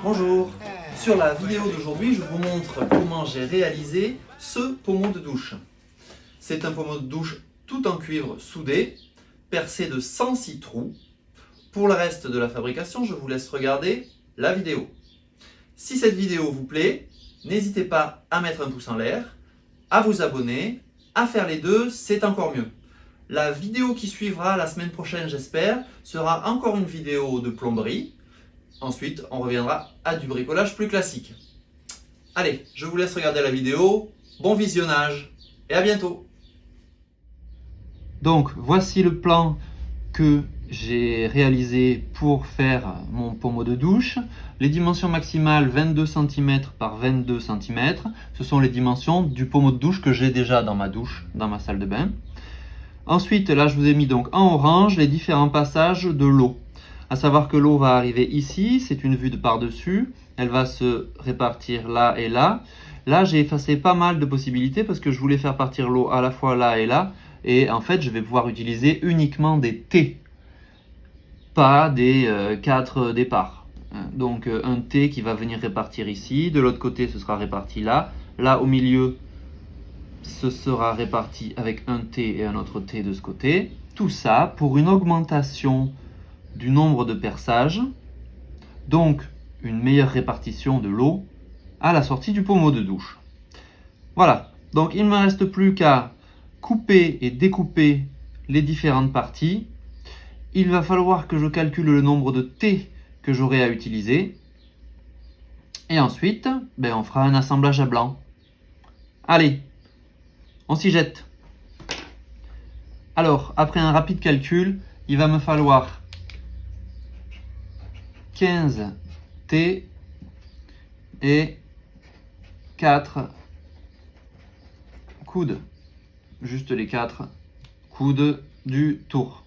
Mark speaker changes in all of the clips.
Speaker 1: Bonjour, sur la vidéo d'aujourd'hui, je vous montre comment j'ai réalisé ce pommeau de douche. C'est un pommeau de douche tout en cuivre soudé, percé de 106 trous. Pour le reste de la fabrication, je vous laisse regarder la vidéo. Si cette vidéo vous plaît, n'hésitez pas à mettre un pouce en l'air, à vous abonner, à faire les deux, c'est encore mieux. La vidéo qui suivra la semaine prochaine, j'espère, sera encore une vidéo de plomberie. Ensuite, on reviendra à du bricolage plus classique. Allez, je vous laisse regarder la vidéo. Bon visionnage et à bientôt. Donc, voici le plan que j'ai réalisé pour faire mon pommeau de douche. Les dimensions maximales 22 cm par 22 cm. Ce sont les dimensions du pommeau de douche que j'ai déjà dans ma douche, dans ma salle de bain. Ensuite, là, je vous ai mis donc en orange les différents passages de l'eau. À savoir que l'eau va arriver ici, c'est une vue de par-dessus. Elle va se répartir là et là. Là, j'ai effacé pas mal de possibilités parce que je voulais faire partir l'eau à la fois là et là. Et en fait, je vais pouvoir utiliser uniquement des T, pas des 4 départs. Donc, un T qui va venir répartir ici. De l'autre côté, ce sera réparti là. Là, au milieu, ce sera réparti avec un T et un autre T de ce côté. Tout ça pour une augmentation du nombre de perçages, donc une meilleure répartition de l'eau à la sortie du pommeau de douche. Voilà, donc il ne me reste plus qu'à couper et découper les différentes parties. Il va falloir que je calcule le nombre de T que j'aurai à utiliser. Et ensuite, on fera un assemblage à blanc. Allez, on s'y jette. Alors, après un rapide calcul, il va me falloir 15 T et 4 coudes. Juste les 4 coudes du tour.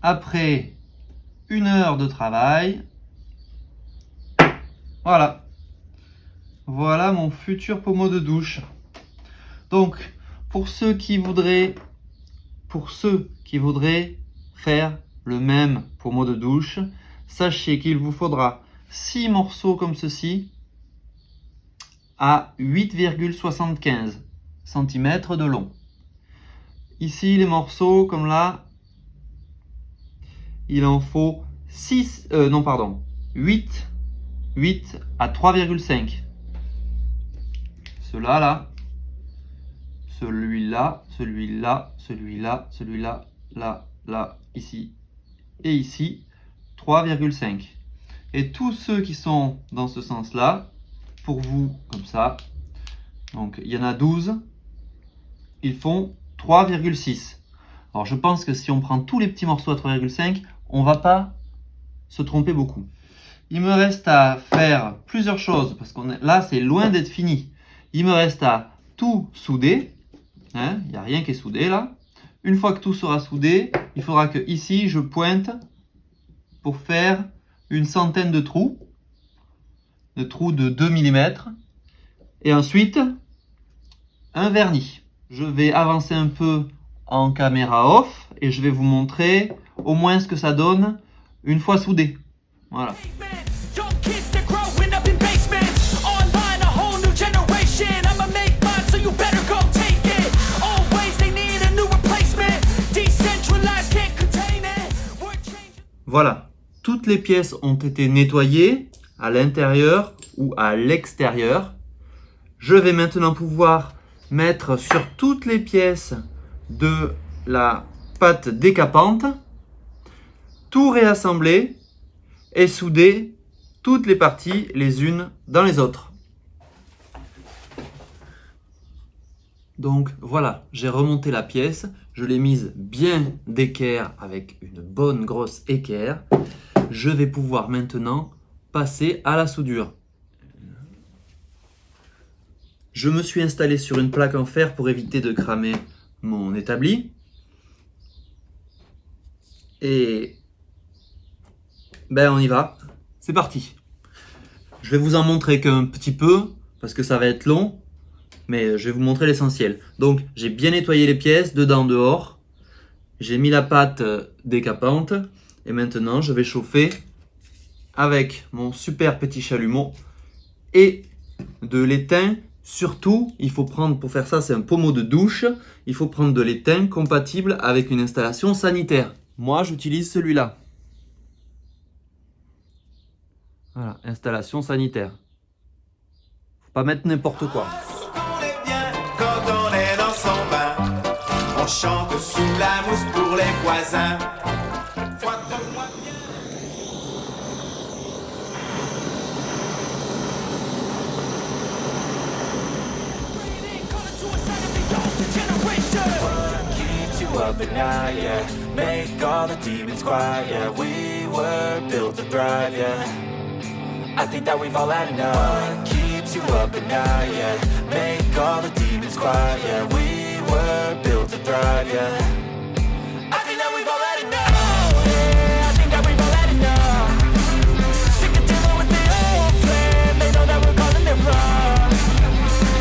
Speaker 1: Après 1 heure de travail, voilà mon futur pommeau de douche. Donc, pour ceux qui voudraient faire le même pommeau de douche, sachez qu'il vous faudra 6 morceaux comme ceci à 8,75 cm de long. Ici, les morceaux comme là, il en faut 8 à 3,5. Cela là, celui-là, celui-là, celui-là, celui-là, là, ici et ici, 3,5. Et tous ceux qui sont dans ce sens-là, pour vous, comme ça, donc il y en a 12, ils font 3,6. Alors je pense que si on prend tous les petits morceaux à 3,5, on va pas se tromper beaucoup. Il me reste à faire plusieurs choses parce là c'est loin d'être fini. Il me reste à tout souder. Il n'y a rien qui est soudé là. Une fois que tout sera soudé, il faudra que ici je pointe pour faire une centaine de trous de 2 mm. Et ensuite, un vernis. Je vais avancer un peu en caméra off et je vais vous montrer au moins ce que ça donne une fois soudé. Voilà. Voilà, toutes les pièces ont été nettoyées à l'intérieur ou à l'extérieur. Je vais maintenant pouvoir mettre sur toutes les pièces de la pâte décapante, tout réassembler et souder toutes les parties les unes dans les autres. Donc voilà, j'ai remonté la pièce, je l'ai mise bien d'équerre avec une bonne grosse équerre. Je vais pouvoir maintenant passer à la soudure. Je me suis installé sur une plaque en fer pour éviter de cramer mon établi. Et ben on y va, c'est parti. Je vais vous en montrer qu'un petit peu, parce que ça va être long, mais je vais vous montrer l'essentiel. Donc j'ai bien nettoyé les pièces, dedans, dehors. J'ai mis la pâte décapante, et maintenant je vais chauffer avec mon super petit chalumeau et de l'étain. Surtout, il faut prendre, pour faire ça, c'est un pommeau de douche, il faut prendre de l'étain compatible avec une installation sanitaire. Moi, j'utilise celui-là. Voilà, installation sanitaire. Faut pas mettre n'importe quoi.
Speaker 2: On est bien quand on est dans son bain. On chante sous la mousse pour les voisins. Frotte-moi bien. Keeps you up at night, yeah. Make all the demons quiet, yeah. We were built to thrive, yeah. I think that we've all had enough. Keeps you up at night, yeah. Make all the demons quiet, yeah. We were built to thrive, yeah. I think that we've all had enough. Oh, yeah, I think that we've all had enough. Sick of dealing with the old plan. They know that we're calling it wrong.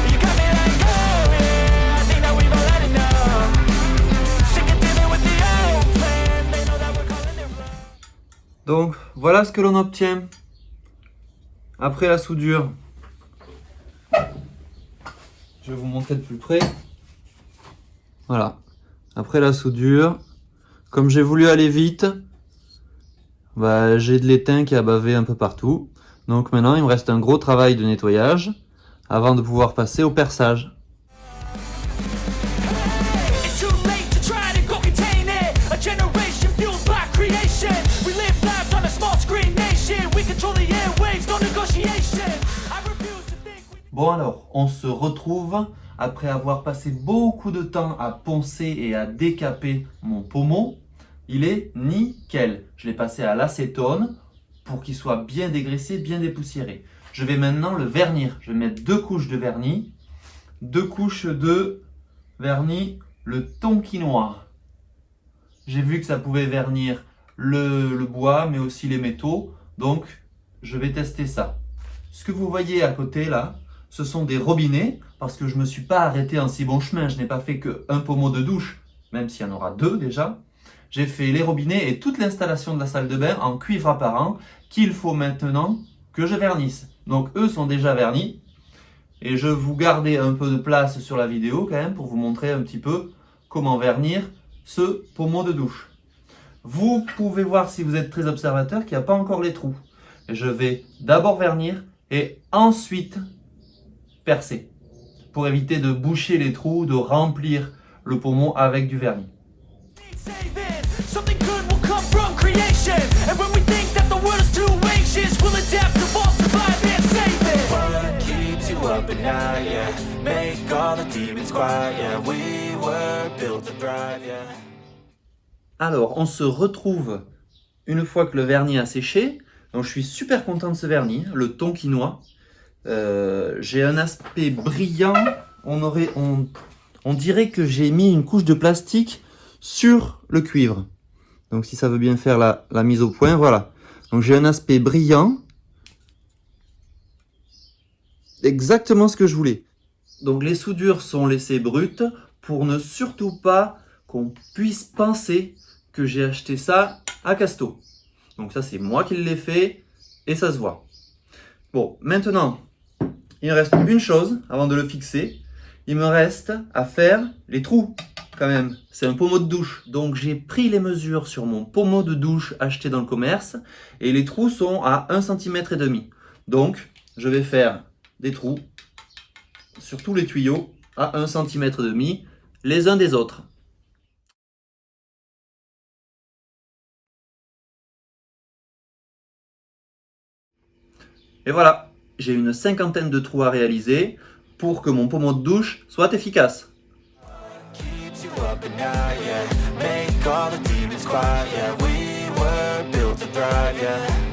Speaker 2: You got me like, oh, yeah, I think that we've all had enough. Sick of dealing with the old plan. They know that we're calling it wrong.
Speaker 1: Donc, voilà ce que l'on obtient après la soudure. Je vais vous montrer de plus près. Voilà. Après la soudure, comme j'ai voulu aller vite, j'ai de l'étain qui a bavé un peu partout. Donc maintenant, il me reste un gros travail de nettoyage avant de pouvoir passer au perçage.
Speaker 2: It's too late to try to go contain it. A generation fueled by creation. We live lives on a small screen nation. We control the airwaves, no negotiation. I refuse to think we...
Speaker 1: Bon alors, on se retrouve après avoir passé beaucoup de temps à poncer et à décaper mon pommeau. Il est nickel. Je l'ai passé à l'acétone pour qu'il soit bien dégraissé, bien dépoussiéré. Je vais maintenant le vernir. Je vais mettre 2 couches de vernis. 2 couches de vernis, le tonkinois. J'ai vu que ça pouvait vernir le bois, mais aussi les métaux. Donc, je vais tester ça. Ce que vous voyez à côté là, ce sont des robinets, parce que je ne me suis pas arrêté en si bon chemin. Je n'ai pas fait qu'un pommeau de douche, même s'il y en aura 2 déjà. J'ai fait les robinets et toute l'installation de la salle de bain en cuivre apparent qu'il faut maintenant que je vernisse. Donc eux sont déjà vernis. Et je vous gardais un peu de place sur la vidéo quand même pour vous montrer un petit peu comment vernir ce pommeau de douche. Vous pouvez voir, si vous êtes très observateur, qu'il n'y a pas encore les trous. Et je vais d'abord vernir et ensuite percer pour éviter de boucher les trous, de remplir le pommeau avec du vernis.
Speaker 2: Something good will come from creation. And when we think that the world is too anxious, we'll adapt, evolve, survive, and save it. What keeps you up at night, yeah. Make all the demons quiet, yeah. We were built to thrive, yeah.
Speaker 1: Alors, on se retrouve une fois que le vernis a séché. Donc, je suis super content de ce vernis, le tonkinois. J'ai un aspect brillant. On dirait que j'ai mis une couche de plastique sur le cuivre. Donc si ça veut bien faire la mise au point, voilà. Donc j'ai un aspect brillant. Exactement ce que je voulais. Donc les soudures sont laissées brutes pour ne surtout pas qu'on puisse penser que j'ai acheté ça à Casto. Donc ça c'est moi qui l'ai fait et ça se voit. Bon, maintenant, il me reste une chose avant de le fixer. Il me reste à faire les trous quand même. C'est un pommeau de douche. Donc j'ai pris les mesures sur mon pommeau de douche acheté dans le commerce. Et les trous sont à 1,5 cm. Donc je vais faire des trous sur tous les tuyaux à 1,5 cm les uns des autres. Et voilà, j'ai une 50aine de trous à réaliser pour que mon pommeau de douche soit efficace.
Speaker 2: Keeps you up at night, yeah. Make all the demons quiet, yeah. We were built to thrive, yeah.